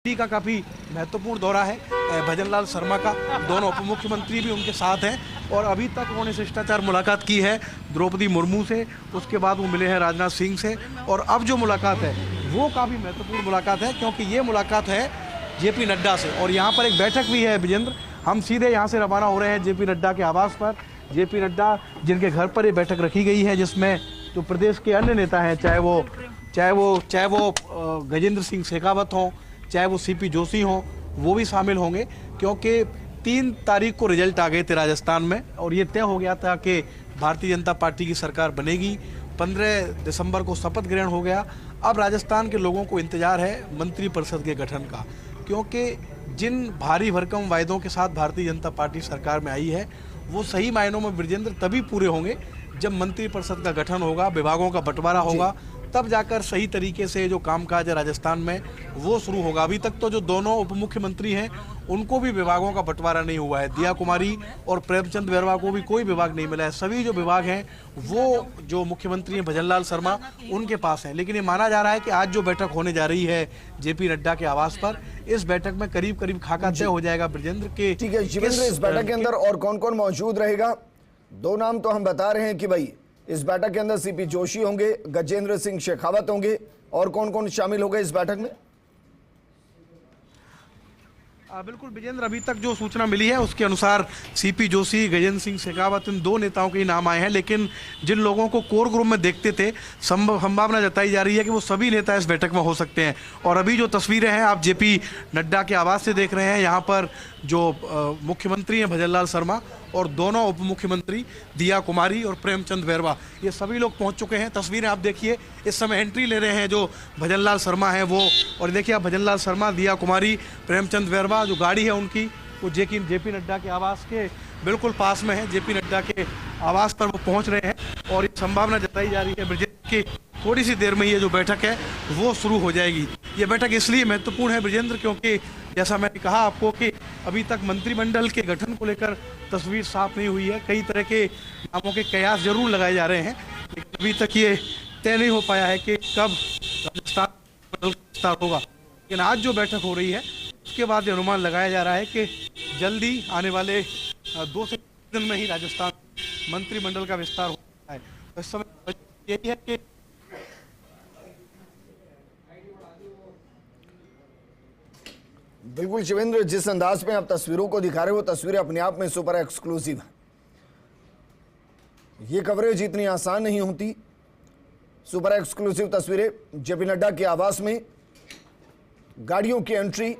दिल्ली का काफ़ी महत्वपूर्ण दौरा है भजनलाल शर्मा का। दोनों उप मुख्यमंत्री भी उनके साथ हैं और अभी तक उन्होंने शिष्टाचार मुलाकात की है द्रौपदी मुर्मू से, उसके बाद वो मिले हैं राजनाथ सिंह से और अब जो मुलाकात है वो काफ़ी महत्वपूर्ण मुलाकात है क्योंकि ये मुलाकात है जेपी नड्डा से। और यहाँ पर एक बैठक भी है विजेंद्र, हम सीधे यहाँ से रवाना हो रहे हैं जेपी नड्डा के आवास पर। जेपी नड्डा जिनके घर पर ये बैठक रखी गई है जिसमें जो प्रदेश के अन्य नेता हैं, चाहे वो गजेंद्र सिंह शेखावत हों, चाहे वो सीपी जोशी हों, वो भी शामिल होंगे क्योंकि 3 तारीख को रिजल्ट आ गए थे राजस्थान में और ये तय हो गया था कि भारतीय जनता पार्टी की सरकार बनेगी। 15 दिसंबर को शपथ ग्रहण हो गया। अब राजस्थान के लोगों को इंतजार है मंत्रिपरिषद के गठन का, क्योंकि जिन भारी भरकम वायदों के साथ भारतीय जनता पार्टी सरकार में आई है वो सही मायनों में ब्रजेंद्र तभी पूरे होंगे जब मंत्रिपरिषद का गठन होगा, विभागों का बंटवारा होगा, तब जाकर सही तरीके से जो कामकाज है राजस्थान में वो शुरू होगा। अभी तक तो जो दोनों उप मुख्यमंत्री हैं उनको भी विभागों का बंटवारा नहीं हुआ है। दिया कुमारी और प्रेमचंद बैरवा को भी कोई विभाग नहीं मिला है। सभी जो विभाग हैं वो जो मुख्यमंत्री हैं भजनलाल शर्मा उनके पास हैं। लेकिन ये माना जा रहा है कि आज जो बैठक होने जा रही है जेपी नड्डा के आवास पर, इस बैठक में करीब खाका तय हो जाएगा ब्रजेंद्र के। ठीक है शिवेंद्र, इस बैठक के अंदर और कौन कौन मौजूद रहेगा? 2 नाम तो हम बता रहे हैं कि भाई इस बैठक के अंदर सीपी जोशी होंगे, गजेंद्र सिंह शेखावत होंगे, और कौन कौन शामिल होगा इस बैठक में? बिल्कुल विजेंद्र, अभी तक जो सूचना मिली है उसके अनुसार सीपी जोशी, गजेंद्र सिंह शेखावत, इन 2 नेताओं के ही नाम आए हैं। लेकिन जिन लोगों को कोर ग्रुप में देखते थे संभावना जताई जा रही है कि वो सभी नेता इस बैठक में हो सकते हैं। और अभी जो तस्वीरें हैं आप जेपी नड्डा के आवास से देख रहे हैं, यहाँ पर जो मुख्यमंत्री हैं भजनलाल शर्मा और दोनों उप मुख्यमंत्री दिया कुमारी और प्रेमचंद बैरवा, ये सभी लोग पहुंच चुके हैं। तस्वीरें आप देखिए, इस समय एंट्री ले रहे हैं जो भजनलाल शर्मा हैं वो, और देखिए आप भजनलाल शर्मा, दिया कुमारी, प्रेमचंद बैरवा, जो गाड़ी है उनकी वो जेपी नड्डा के आवास के बिल्कुल पास में है। जेपी नड्डा के आवास पर वो पहुँच रहे हैं और ये संभावना जताई जा रही है ब्रजेंद्र की थोड़ी सी देर में ये जो बैठक है वो शुरू हो जाएगी। ये बैठक इसलिए महत्वपूर्ण है ब्रजेंद्र क्योंकि जैसा मैंने कहा आपको कि अभी तक मंत्रिमंडल के गठन को लेकर तस्वीर साफ नहीं हुई है। कई तरह के नामों के कयास जरूर लगाए जा रहे हैं, लेकिन अभी तक ये तय नहीं हो पाया है कि कब राजस्थान मंडल विस्तार होगा। लेकिन आज जो बैठक हो रही है उसके बाद ये अनुमान लगाया जा रहा है कि जल्दी आने वाले 2 से 3 दिन में ही राजस्थान मंत्रिमंडल का विस्तार हो सकता है। इस समय यही है कि बिल्कुल शिवेंद्र, जिस अंदाज में आप तस्वीरों को दिखा रहे हो, तस्वीरें अपने आप में सुपर एक्सक्लूसिव है। ये कवरेज इतनी आसान नहीं होती। सुपर एक्सक्लूसिव तस्वीरें, जेपी नड्डा के आवास में गाड़ियों की एंट्री,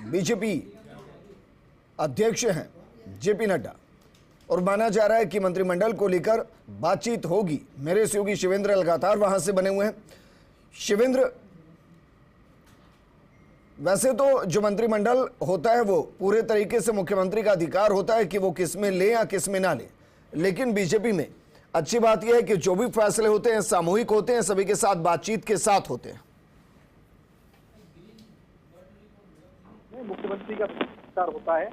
बीजेपी अध्यक्ष हैं जेपी नड्डा और माना जा रहा है कि मंत्रिमंडल को लेकर बातचीत होगी। मेरे सहयोगी शिवेंद्र लगातार वहां से बने हुए हैं। शिवेंद्र, वैसे तो जो मंत्रिमंडल होता है वो पूरे तरीके से मुख्यमंत्री का अधिकार होता है कि वो किस में ले या किस में ना ले, लेकिन बीजेपी में अच्छी बात यह है कि जो भी फैसले होते हैं सामूहिक होते हैं, सभी के साथ बातचीत के साथ होते हैं। मुख्यमंत्री का विशेषाधिकार होता है,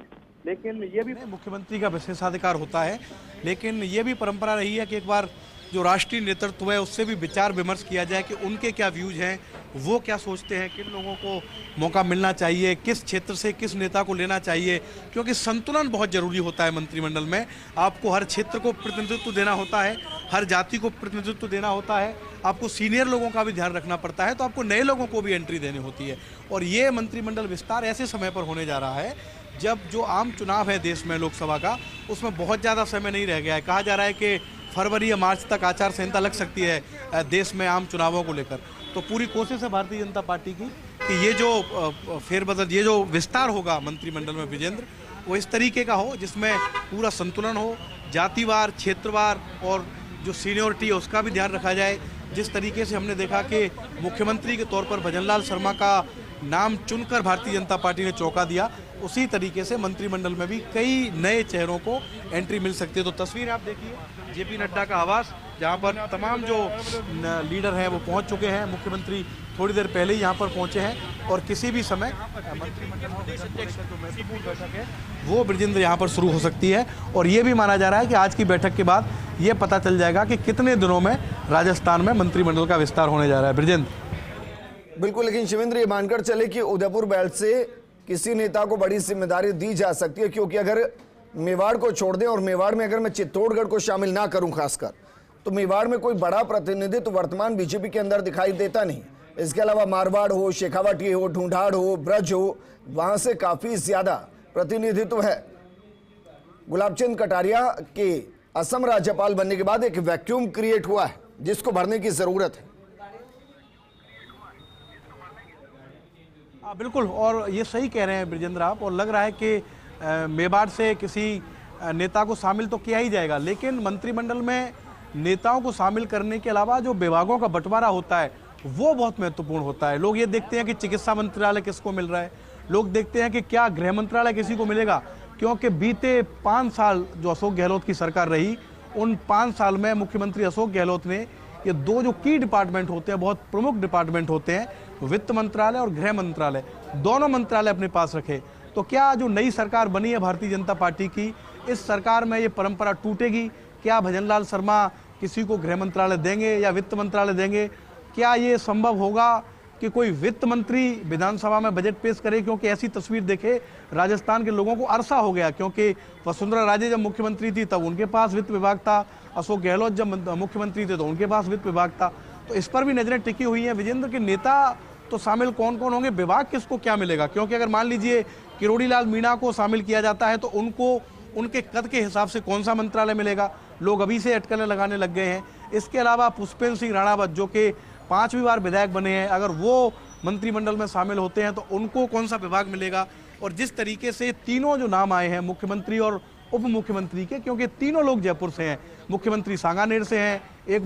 लेकिन ये भी मुख्यमंत्री का विशेषाधिकार होता है, लेकिन ये भी परंपरा रही है कि एक बार जो राष्ट्रीय नेतृत्व है उससे भी विचार विमर्श किया जाए कि उनके क्या व्यूज हैं, वो क्या सोचते हैं, किन लोगों को मौका मिलना चाहिए, किस क्षेत्र से किस नेता को लेना चाहिए, क्योंकि संतुलन बहुत जरूरी होता है मंत्रिमंडल में। आपको हर क्षेत्र को प्रतिनिधित्व देना होता है, हर जाति को प्रतिनिधित्व देना होता है, आपको सीनियर लोगों का भी ध्यान रखना पड़ता है, तो आपको नए लोगों को भी एंट्री देनी होती है। और ये मंत्रिमंडल विस्तार ऐसे समय पर होने जा रहा है जब जो आम चुनाव है देश में लोकसभा का, उसमें बहुत ज़्यादा समय नहीं रह गया है। कहा जा रहा है कि फरवरी या मार्च तक आचार संहिता लग सकती है देश में आम चुनावों को लेकर। तो पूरी कोशिश है भारतीय जनता पार्टी की कि ये जो फेरबदल, ये जो विस्तार होगा मंत्रिमंडल में विजेंद्र, वो इस तरीके का हो जिसमें पूरा संतुलन हो, जातिवार, क्षेत्रवार और जो सीनियोरिटी है उसका भी ध्यान रखा जाए। जिस तरीके से हमने देखा कि मुख्यमंत्री के तौर पर भजनलाल शर्मा का नाम चुनकर भारतीय जनता पार्टी ने चौंका दिया, उसी तरीके से मंत्रिमंडल में भी कई नए चेहरों को एंट्री मिल सकती है। तो तस्वीरें आप देखिए, जेपी नड्डा का आवास जहां पर तमाम जो लीडर हैं वो पहुंच चुके हैं। मुख्यमंत्री थोड़ी देर पहले ही यहां पर पहुंचे हैं और किसी भी समय मंत्रिमंडल जो महत्वपूर्ण बैठक है वो ब्रजेंद्र यहां पर शुरू हो सकती है। और ये भी माना जा रहा है कि आज की बैठक के बाद ये पता चल जाएगा कि कितने दिनों में राजस्थान में मंत्रिमंडल का विस्तार होने जा रहा है। ब्रजेंद्र, बिल्कुल, लेकिन शिवेंद्र ये मानकर चले कि उदयपुर बेल्ट से किसी नेता को बड़ी जिम्मेदारी दी जा सकती है, क्योंकि अगर मेवाड़ को छोड़ दें और मेवाड़ में अगर मैं चित्तौड़गढ़ को शामिल ना करूं खासकर, तो मेवाड़ में कोई बड़ा प्रतिनिधित्व वर्तमान बीजेपी के अंदर दिखाई देता नहीं। इसके अलावा मारवाड़ हो, शेखावाटी हो, ढूंढाड़ हो, ब्रज हो, वहां से काफी ज्यादा प्रतिनिधित्व है। गुलाबचंद कटारिया के असम राज्यपाल बनने के बाद एक वैक्यूम क्रिएट हुआ है जिसको भरने की जरूरत है। बिल्कुल, और ये सही कह रहे हैं ब्रिजेंद्र आप, और लग रहा है कि मेवाड़ से किसी नेता को शामिल तो किया ही जाएगा, लेकिन मंत्रिमंडल में नेताओं को शामिल करने के अलावा जो विभागों का बंटवारा होता है वो बहुत महत्वपूर्ण होता है। लोग ये देखते हैं कि चिकित्सा मंत्रालय किसको मिल रहा है, लोग देखते हैं कि क्या गृह मंत्रालय किसी को मिलेगा, क्योंकि बीते 5 साल जो अशोक गहलोत की सरकार रही, उन 5 साल में मुख्यमंत्री अशोक गहलोत ने ये 2 जो की डिपार्टमेंट होते हैं, बहुत प्रमुख डिपार्टमेंट होते हैं, वित्त मंत्रालय और गृह मंत्रालय, दोनों मंत्रालय अपने पास रखे। तो क्या जो नई सरकार बनी है भारतीय जनता पार्टी की, इस सरकार में ये परंपरा टूटेगी? क्या भजनलाल शर्मा किसी को गृह मंत्रालय देंगे या वित्त मंत्रालय देंगे? क्या ये संभव होगा कि कोई वित्त मंत्री विधानसभा में बजट पेश करे? क्योंकि ऐसी तस्वीर देखे राजस्थान के लोगों को अरसा हो गया, क्योंकि वसुंधरा राजे जब मुख्यमंत्री थी तब उनके पास वित्त विभाग था, अशोक गहलोत जब मुख्यमंत्री थे तो उनके पास वित्त विभाग था। तो इस पर भी नजरें टिकी हुई हैं विजेंद्र के नेता तो शामिल कौन कौन होंगे, विभाग किसको क्या मिलेगा? क्योंकि अगर मान लीजिए किरोड़ी लाल मीणा को शामिल किया जाता है तो उनको उनके कद के हिसाब से कौन सा मंत्रालय मिलेगा, लोग अभी से अटकलें लगाने लग गए हैं। इसके अलावा पुष्पेंद्र सिंह राणावत जो कि 5वीं बार विधायक बने हैं, अगर वो मंत्रिमंडल में शामिल होते हैं तो उनको कौन सा विभाग मिलेगा? और जिस तरीके से तीनों जो नाम आए हैं मुख्यमंत्री और उप मुख्यमंत्री के, क्योंकि तीनों लोग जयपुर से हैं, मुख्यमंत्री सांगानेर से हैं, एक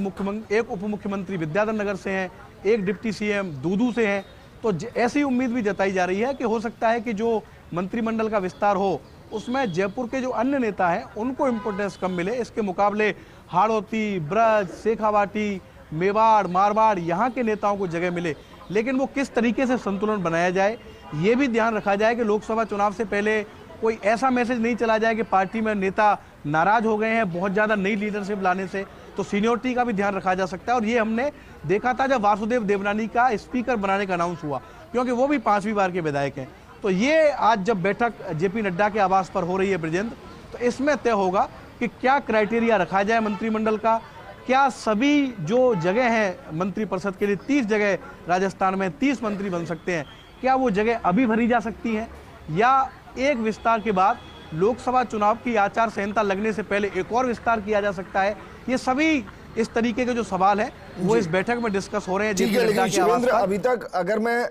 उप मुख्यमंत्री विद्याधर नगर से हैं, एक डिप्टी सीएम दूदू से हैं, तो ऐसी उम्मीद भी जताई जा रही है कि हो सकता है कि जो मंत्रिमंडल का विस्तार हो उसमें जयपुर के जो अन्य नेता हैं उनको इम्पोर्टेंस कम मिले। इसके मुकाबले हाड़ौती, ब्रज, शेखावाटी, मेवाड़, मारवाड़ यहाँ के नेताओं को जगह मिले। लेकिन वो किस तरीके से संतुलन बनाया जाए, ये भी ध्यान रखा जाए कि लोकसभा चुनाव से पहले कोई ऐसा मैसेज नहीं चला जाए कि पार्टी में नेता नाराज हो गए हैं बहुत ज़्यादा नई लीडरशिप लाने से। तो सीनियोरिटी का भी ध्यान रखा जा सकता है, और ये हमने देखा था जब वासुदेव देवनानी का स्पीकर बनाने का अनाउंस हुआ, क्योंकि वो भी 5वीं बार के विधायक हैं। तो ये आज जब बैठक जेपी नड्डा के आवास पर हो रही है ब्रिजेंद्र, तो इसमें तय होगा कि क्या क्राइटेरिया रखा जाए मंत्रिमंडल का, क्या सभी जो जगह है मंत्रिपरिषद के लिए 30 जगह राजस्थान में 30 मंत्री बन सकते हैं, क्या वो जगह अभी भरी जा सकती हैं, या एक विस्तार के बाद लोकसभा चुनाव की आचार संहिता लगने से पहले एक और विस्तार किया जा सकता है? ये सभी इस तरीके के जो सवाल हैं वो इस बैठक में डिस्कस हो रहे हैं। ठीक है, लेकिन शिवेंद्र अभी तक अगर मैं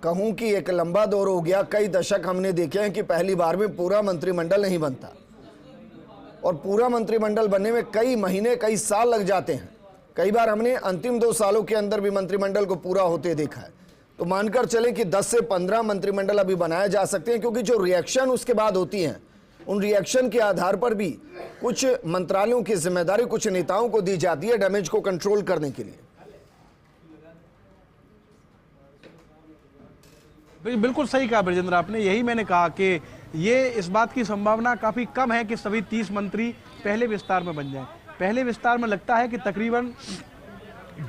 कहूं कि एक लंबा दौर हो गया, कई दशक हमने देखे हैं कि पहली बार में पूरा मंत्रिमंडल नहीं बनता, और पूरा मंत्रिमंडल बनने में कई महीने कई साल लग जाते हैं। कई बार हमने अंतिम 2 सालों के अंदर भी मंत्रिमंडल को पूरा होते देखा है। तो मानकर चले कि 10 से 15 मंत्रिमंडल अभी बनाए जा सकते हैं, क्योंकि जो रिएक्शन उसके बाद होती हैं उन रिएक्शन के आधार पर भी कुछ मंत्रालयों की जिम्मेदारी कुछ नेताओं को दी जाती है डैमेज को कंट्रोल करने के लिए। बिल्कुल सही कहा ब्रजेंद्र आपने, यही मैंने कहा कि ये इस बात की संभावना काफ़ी कम है कि सभी 30 मंत्री पहले विस्तार में बन जाएं। पहले विस्तार में लगता है कि तकरीबन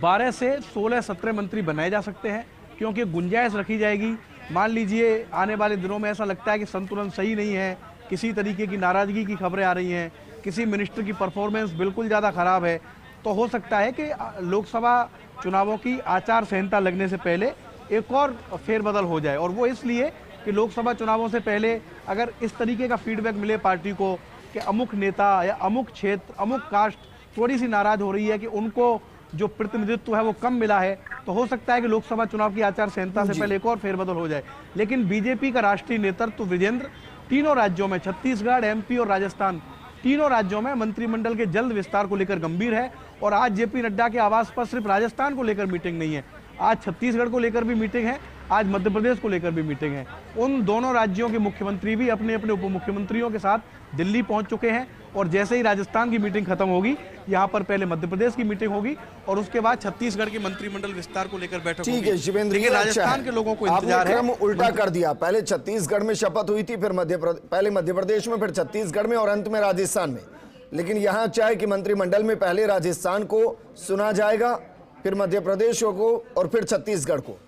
12 से 16-17 मंत्री बनाए जा सकते हैं, क्योंकि गुंजाइश रखी जाएगी। मान लीजिए आने वाले दिनों में ऐसा लगता है कि संतुलन सही नहीं है, किसी तरीके की नाराज़गी की खबरें आ रही हैं, किसी मिनिस्टर की परफॉर्मेंस बिल्कुल ज़्यादा ख़राब है, तो हो सकता है कि लोकसभा चुनावों की आचार संहिता लगने से पहले एक और फेरबदल हो जाए। और वो इसलिए कि लोकसभा चुनावों से पहले अगर इस तरीके का फीडबैक मिले पार्टी को कि अमुक नेता या अमुक क्षेत्र, अमुक कास्ट थोड़ी सी नाराज़ हो रही है कि उनको जो प्रतिनिधित्व है वो कम मिला है, तो हो सकता है कि लोकसभा चुनाव की आचार संहिता से पहले एक और फेरबदल हो जाए। लेकिन बीजेपी का राष्ट्रीय नेतृत्व विजेंद्र तीनों राज्यों में, छत्तीसगढ़, एमपी और राजस्थान, तीनों राज्यों में मंत्रिमंडल के जल्द विस्तार को लेकर गंभीर है। और आज जेपी नड्डा के आवास पर सिर्फ राजस्थान को लेकर मीटिंग नहीं है, आज छत्तीसगढ़ को लेकर भी मीटिंग है, आज मध्य प्रदेश को लेकर भी मीटिंग है। उन दोनों राज्यों के मुख्यमंत्री भी अपने अपने उप मुख्यमंत्रियों के साथ दिल्ली पहुंच चुके हैं, और जैसे ही राजस्थान की मीटिंग खत्म होगी, यहाँ पर पहले मध्य प्रदेश की मीटिंग होगी और उसके बाद छत्तीसगढ़ के मंत्रिमंडल विस्तार को लेकर बैठक होगी। ठीक है शिवेंद्र, लेकिन राजस्थान के लोगों को इंतजार है। उल्टा कर दिया, पहले छत्तीसगढ़ में शपथ हुई थी, फिर पहले मध्य प्रदेश में, फिर छत्तीसगढ़ में और अंत में राजस्थान में। लेकिन यहाँ चाहे कि मंत्रिमंडल में पहले राजस्थान को सुना जाएगा, फिर मध्य प्रदेश को और फिर छत्तीसगढ़ को।